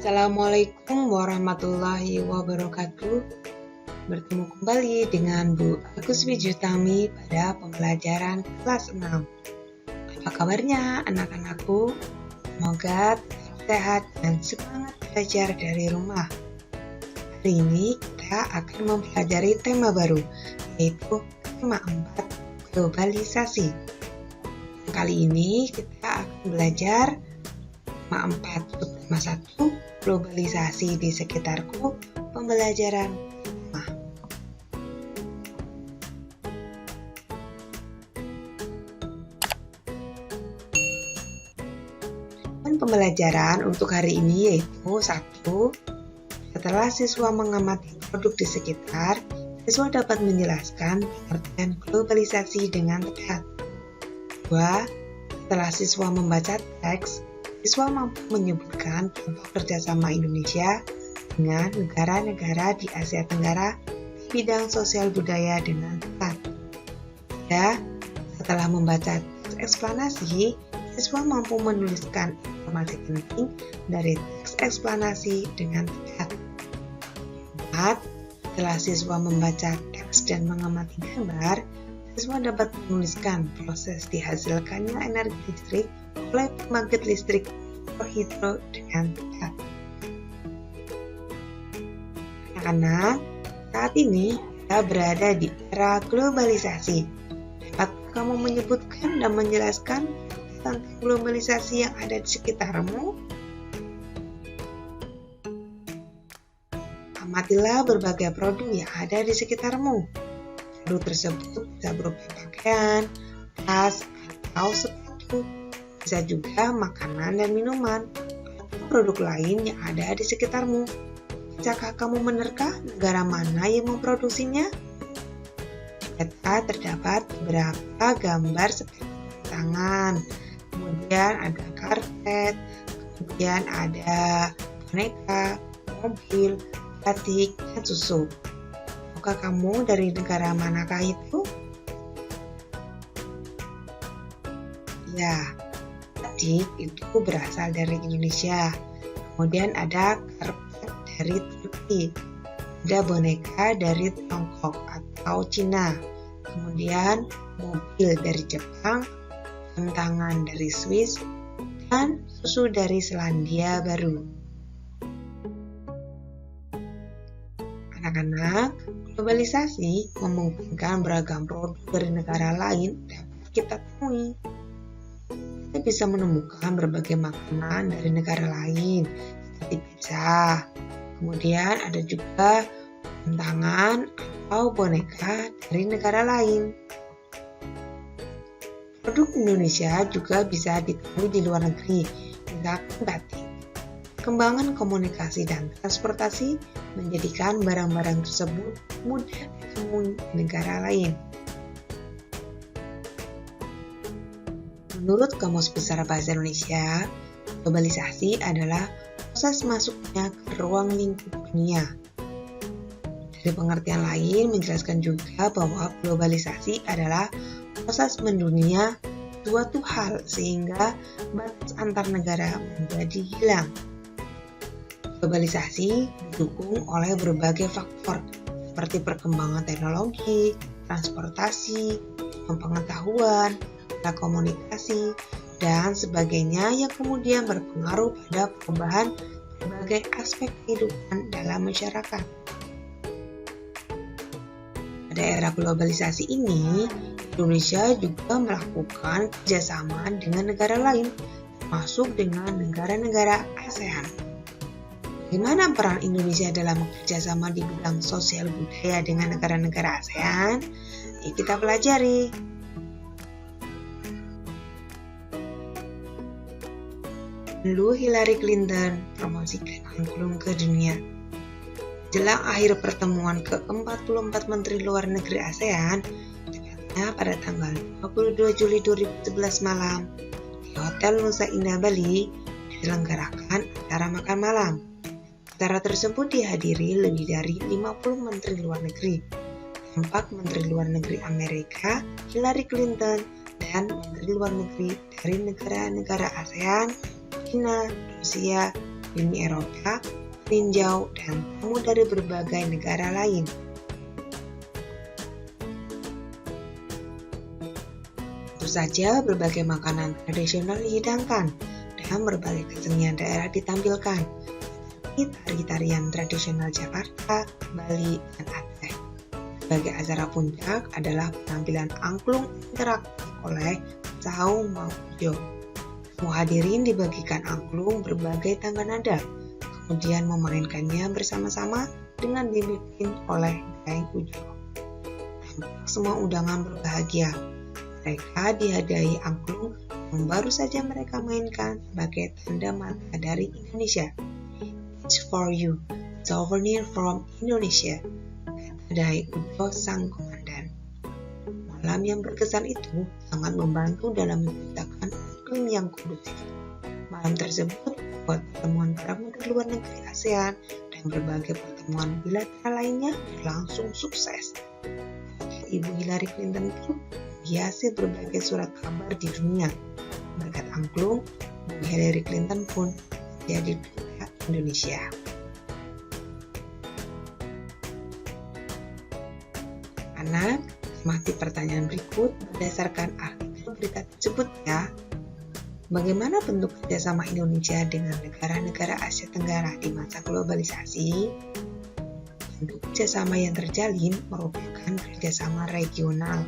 Assalamualaikum warahmatullahi wabarakatuh. Bertemu kembali dengan Bu Agus Wijutami pada pembelajaran kelas 6. Apa kabarnya anak-anakku? Semoga tetap sehat dan semangat belajar dari rumah. Hari ini kita akan mempelajari tema baru, yaitu tema 4, globalisasi. Kali ini kita akan belajar tema 4, tema 1, globalisasi di sekitarku, pembelajaran pertama. Dan pembelajaran untuk hari ini yaitu 1. Setelah siswa mengamati produk di sekitar, siswa dapat menjelaskan pengertian globalisasi dengan tepat. 2. Setelah siswa membaca teks, siswa mampu menyebutkan contoh kerjasama Indonesia dengan negara-negara di Asia Tenggara di bidang sosial budaya dengan tepat. 3. Setelah membaca teks eksplanasi, siswa mampu menuliskan informasi penting dari teks eksplanasi dengan tepat. 4. Setelah siswa membaca teks dan mengamati gambar, siswa dapat menuliskan proses dihasilkannya energi listrik oleh pembangkit listrik hidro dengan tepat. Anak-anak, saat ini kita berada di era globalisasi. Dapatkah kamu menyebutkan dan menjelaskan tentang globalisasi yang ada di sekitarmu? Amatilah berbagai produk yang ada di sekitarmu. Produk tersebut bisa berupa pakaian, tas, atau sepatu. Bisa juga makanan dan minuman, atau produk lain yang ada di sekitarmu. Bisakah kamu menerka negara mana yang memproduksinya? Di peta terdapat beberapa gambar seperti tangan, kemudian ada karpet, kemudian ada boneka, mobil, batik, dan susu. Apakah kamu dari negara manakah itu? Ya, batik itu berasal dari Indonesia. Kemudian ada karpet dari Turki. Ada boneka dari Tiongkok atau Cina. Kemudian mobil dari Jepang, jam tangan dari Swiss, dan susu dari Selandia Baru. Anak-anak, globalisasi memungkinkan beragam produk dari negara lain dapat kita temui. Kita bisa menemukan berbagai makanan dari negara lain seperti pizza. Kemudian ada juga jam tangan atau boneka dari negara lain. Produk Indonesia juga bisa ditemui di luar negeri, misalkan batik. Perkembangan komunikasi dan transportasi menjadikan barang-barang tersebut mudah ditemui di negara lain. Menurut Kamus Besar Bahasa Indonesia, globalisasi adalah proses masuknya ke ruang lingkup dunia. Dari pengertian lain menjelaskan juga bahwa globalisasi adalah proses mendunia suatu hal sehingga batas antar negara menjadi hilang. Globalisasi didukung oleh berbagai faktor seperti perkembangan teknologi, transportasi, pengetahuan, komunikasi, dan sebagainya yang kemudian berpengaruh pada perubahan berbagai aspek kehidupan dalam masyarakat. Pada era globalisasi ini, Indonesia juga melakukan kerjasama dengan negara lain, termasuk dengan negara-negara ASEAN. Bagaimana peran Indonesia dalam kerjasama di bidang sosial budaya dengan negara-negara ASEAN? Yuk kita pelajari. Dulu Hillary Clinton promosikan angklung ke dunia. Jelang akhir pertemuan ke-44 Menteri Luar Negeri ASEAN, tepatnya pada tanggal 22 Juli 2011 malam, di Hotel Nusa Indah Bali, diselenggarakan acara makan malam. Acara tersebut dihadiri lebih dari 50 Menteri Luar Negeri, 4 Menteri Luar Negeri Amerika, Hillary Clinton, dan Menteri Luar Negeri dari negara-negara ASEAN, China, Rusia, Uni Eropa, tinjau, dan tamu dari berbagai negara lain. Tentu saja berbagai makanan tradisional dihidangkan dan berbagai kesenian daerah ditampilkan, seperti tari-tarian tradisional Jakarta, Bali, dan Aceh. Sebagai acara puncak adalah penampilan angklung interaktif oleh Saung Maujo. Semua hadirin dibagikan angklung berbagai tangga nada, kemudian memainkannya bersama-sama dengan dipimpin oleh Daeng Ujo. Tampak semua undangan berbahagia. Mereka dihadiahi angklung yang baru saja mereka mainkan sebagai tanda mata dari Indonesia. It's for you, souvenir from Indonesia, kata Daeng Ujo sang komandan. Malam yang berkesan itu sangat membantu dalam menciptakan iklim yang kondusif. Malam tersebut membuat pertemuan para menteri luar negeri ASEAN dan berbagai pertemuan bilateral lainnya berlangsung sukses. Ibu Hillary Clinton pun menghiasi berbagai surat kabar di dunia. Berkat angklung, Bu Hillary Clinton pun menjadi duta Indonesia. Anak, amati pertanyaan berikut berdasarkan artikel berita tersebut ya. Bagaimana bentuk kerjasama Indonesia dengan negara-negara Asia Tenggara di masa globalisasi? Bentuk kerjasama yang terjalin merupakan kerjasama regional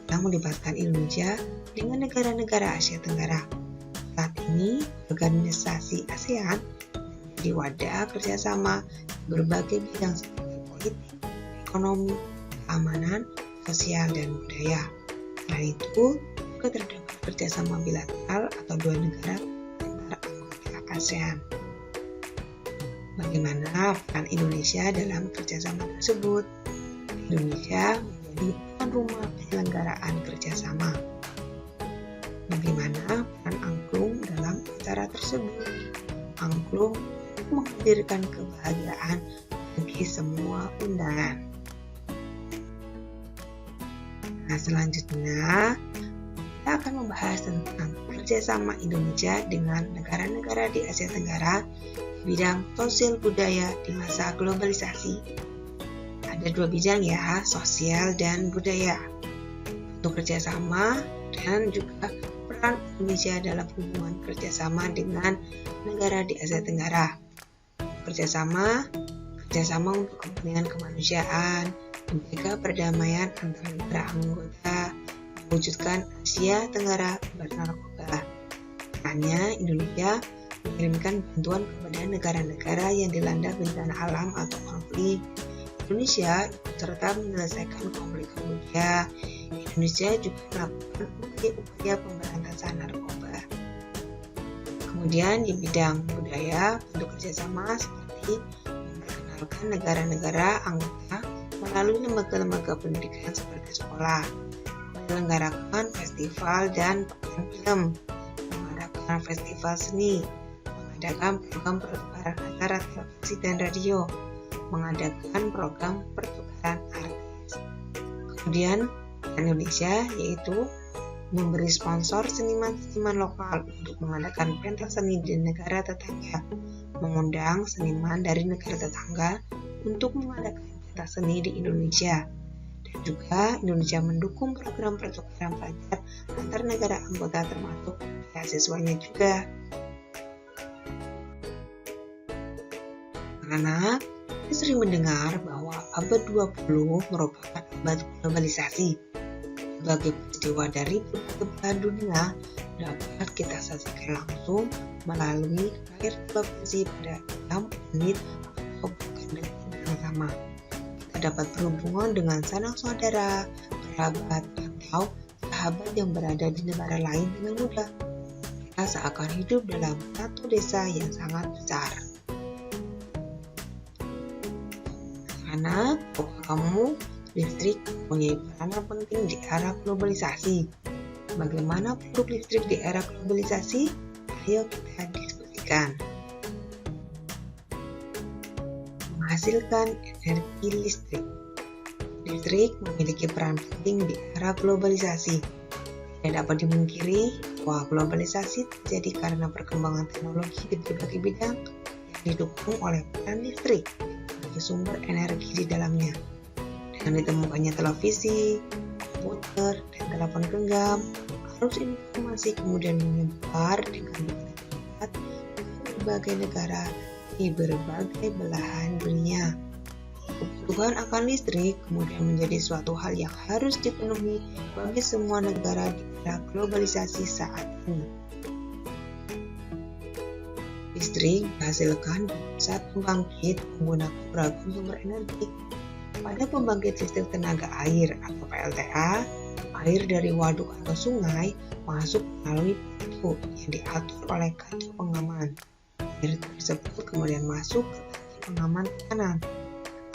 yang melibatkan Indonesia dengan negara-negara Asia Tenggara. Saat ini, organisasi ASEAN menjadi wadah kerjasama di berbagai bidang seperti politik, ekonomi, keamanan, sosial, dan budaya. Selain itu, juga terdapat kerjasama bilateral atau dua negara antara anggota ASEAN. Bagaimana peran Indonesia dalam kerjasama tersebut? Indonesia menjadi tuan rumah penyelenggaraan kerjasama. Bagaimana peran angklung dalam acara tersebut? Angklung menghadirkan kebahagiaan bagi semua undangan. Nah, selanjutnya kita akan membahas tentang kerjasama Indonesia dengan negara-negara di Asia Tenggara di bidang sosial budaya di masa globalisasi. Ada dua bidang ya, sosial dan budaya. Untuk kerjasama dan juga peran Indonesia dalam hubungan kerjasama dengan negara di Asia Tenggara. Kerjasama untuk kepentingan kemanusiaan, menjaga perdamaian antara negara anggota, mewujudkan Asia Tenggara bebas narkoba. Perannya Indonesia mengirimkan bantuan kepada negara-negara yang dilanda bencana alam atau konflik. Indonesia ikut serta menyelesaikan konflik Kamboja. Indonesia juga melakukan upaya pemberantasan narkoba. Kemudian di bidang budaya, bentuk kerjasama seperti memperkenalkan negara-negara anggota melalui lembaga-lembaga pendidikan seperti sekolah, menyelenggarakan festival dan pekan film, mengadakan festival seni, mengadakan program pertukaran antara televisi dan radio, mengadakan program pertukaran artis. Kemudian Indonesia yaitu memberi sponsor seniman-seniman lokal untuk mengadakan pentas seni di negara tetangga, mengundang seniman dari negara tetangga untuk mengadakan pentas seni di Indonesia, dan juga Indonesia mendukung program pertukaran pelajar antar negara anggota termasuk beasiswanya juga. Anak-anak, kita sering mendengar bahwa abad 20 merupakan abad globalisasi. Berbagai peristiwa dari berbagai belahan dunia dapat kita saksikan langsung melalui layar televisi pada 6 menit atau bahkan detik yang sama. Kita dapat berhubungan dengan sanak saudara, kerabat, atau sahabat yang berada di negara lain dengan mudah. Kita seakan hidup dalam satu desa yang sangat besar. Anak, tahukah kamu listrik mempunyai peranan penting di era globalisasi? Bagaimana produk listrik di era globalisasi? Ayo kita diskusikan. Menghasilkan energi listrik. Listrik memiliki peran penting di era globalisasi. Tidak dapat dimungkiri bahwa globalisasi terjadi karena perkembangan teknologi di berbagai bidang didukung oleh peran listrik sebagai sumber energi di dalamnya. Dengan ditemukannya televisi, komputer, dan telepon genggam, arus informasi kemudian menyebar dengan begitu cepat ke berbagai negara di berbagai belahan dunia. Kebutuhan akan listrik kemudian menjadi suatu hal yang harus dipenuhi bagi semua negara di era globalisasi saat ini. Listrik dihasilkan di pusat pembangkit menggunakan beragam sumber energi. Pada pembangkit listrik tenaga air atau PLTA, air dari waduk atau sungai masuk melalui pintu yang diatur oleh kaca pengaman. Air tersebut kemudian masuk ke tangki pengaman tekanan.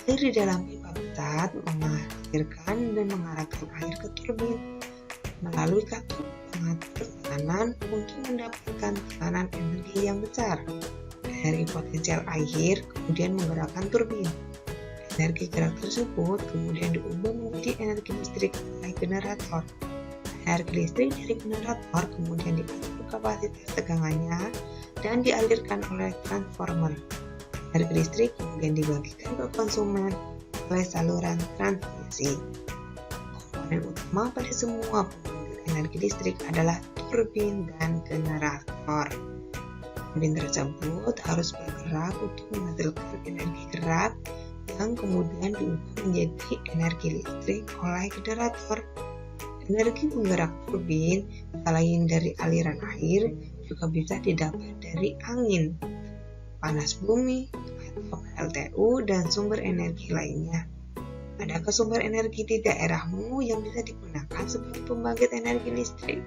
Air di dalam pipa besar mengalirkan dan mengarahkan air ke turbin melalui katup pengatur tekanan untuk mendapatkan tekanan energi yang besar. Energi potensial air kemudian menggerakkan turbin. Energi gerak tersebut kemudian diubah menjadi energi listrik oleh generator. Energi listrik dari generator kemudian diatur kapasitas tegangannya dan dialirkan oleh transformer. Energi listrik kemudian dibagikan ke konsumen oleh saluran transmisi. Komponen utama pada semua pembangkit energi listrik adalah turbin dan generator. Turbin tersebut harus bergerak untuk menghasilkan energi gerak yang kemudian diubah menjadi energi listrik oleh generator. Energi penggerak turbin selain dari aliran air juga bisa didapat dari angin, panas bumi, atau PLTU dan sumber energi lainnya. Adakah sumber energi di daerahmu yang bisa digunakan sebagai pembangkit energi listrik?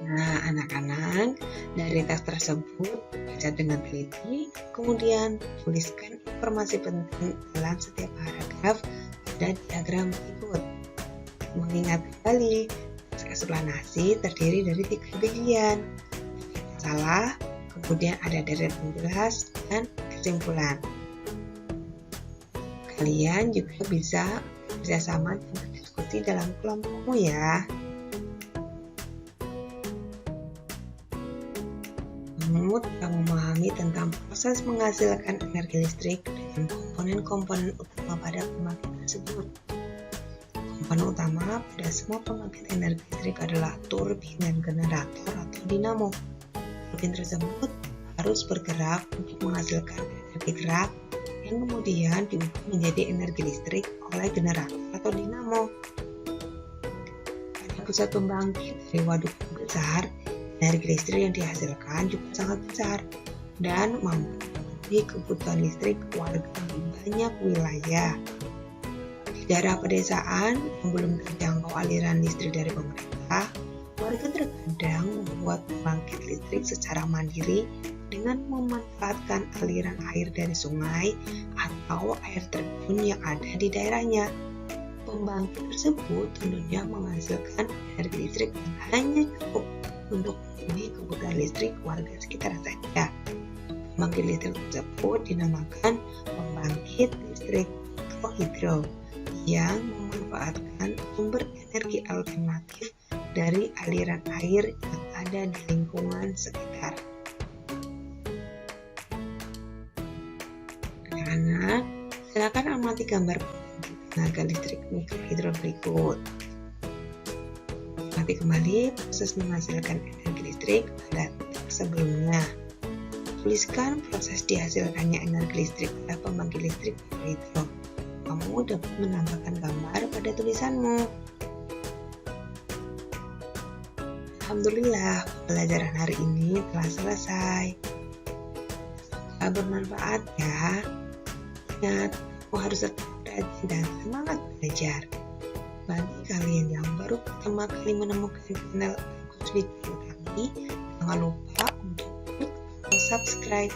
Nah, anak-anak, dari teks tersebut baca dengan teliti, kemudian tuliskan informasi penting dalam setiap paragraf pada diagram berikut. Mengingat kembali, teks eksplanasi terdiri dari 3 bagian: masalah, kemudian ada deret penjelas, dan kesimpulan. Kalian juga bisa bekerjasama dan berdiskusi dalam kelompokmu ya. Kamu telah memahami tentang proses menghasilkan energi listrik dengan komponen-komponen utama pada pembangkit tersebut. Komponen utama pada semua pembangkit energi listrik adalah turbin dan generator atau dinamo. Turbin tersebut harus bergerak untuk menghasilkan energi gerak yang kemudian diubah menjadi energi listrik oleh generator atau dinamo. Pada pusat pembangkit dari waduk besar, energi listrik yang dihasilkan juga sangat besar dan mampu memenuhi kebutuhan listrik warga di banyak wilayah. Di daerah pedesaan yang belum terjangkau aliran listrik dari pemerintah, warga terkadang membuat pembangkit listrik secara mandiri dengan memanfaatkan aliran air dari sungai atau air terjun yang ada di daerahnya. Pembangkit tersebut tentunya menghasilkan energi listrik yang hanya cukup untuk memenuhi kebutuhan listrik warga sekitar saja. Pembangkit listrik tersebut dinamakan pembangkit listrik mikrohidro yang memanfaatkan sumber energi alternatif dari aliran air yang ada di lingkungan sekitar. Anak-anak, silakan amati gambar pembangkit tenaga listrik mikrohidro berikut. Amati kembali proses menghasilkan energi listrik pada teks sebelumnya. Tuliskan proses dihasilkannya energi listrik pada pembangkit listrik mikrohidro. Kamu dapat menambahkan gambar pada tulisanmu. Alhamdulillah, pembelajaran hari ini telah selesai. Semoga bermanfaat ya. Ingat, kamu harus tetap rajin dan semangat belajar. Bagi kalian yang baru pertama kali menemukan channel Agus Video kami, jangan lupa untuk klik atau subscribe.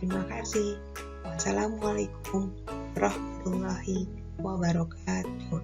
Terima kasih. Wassalamualaikum warahmatullahi wabarakatuh.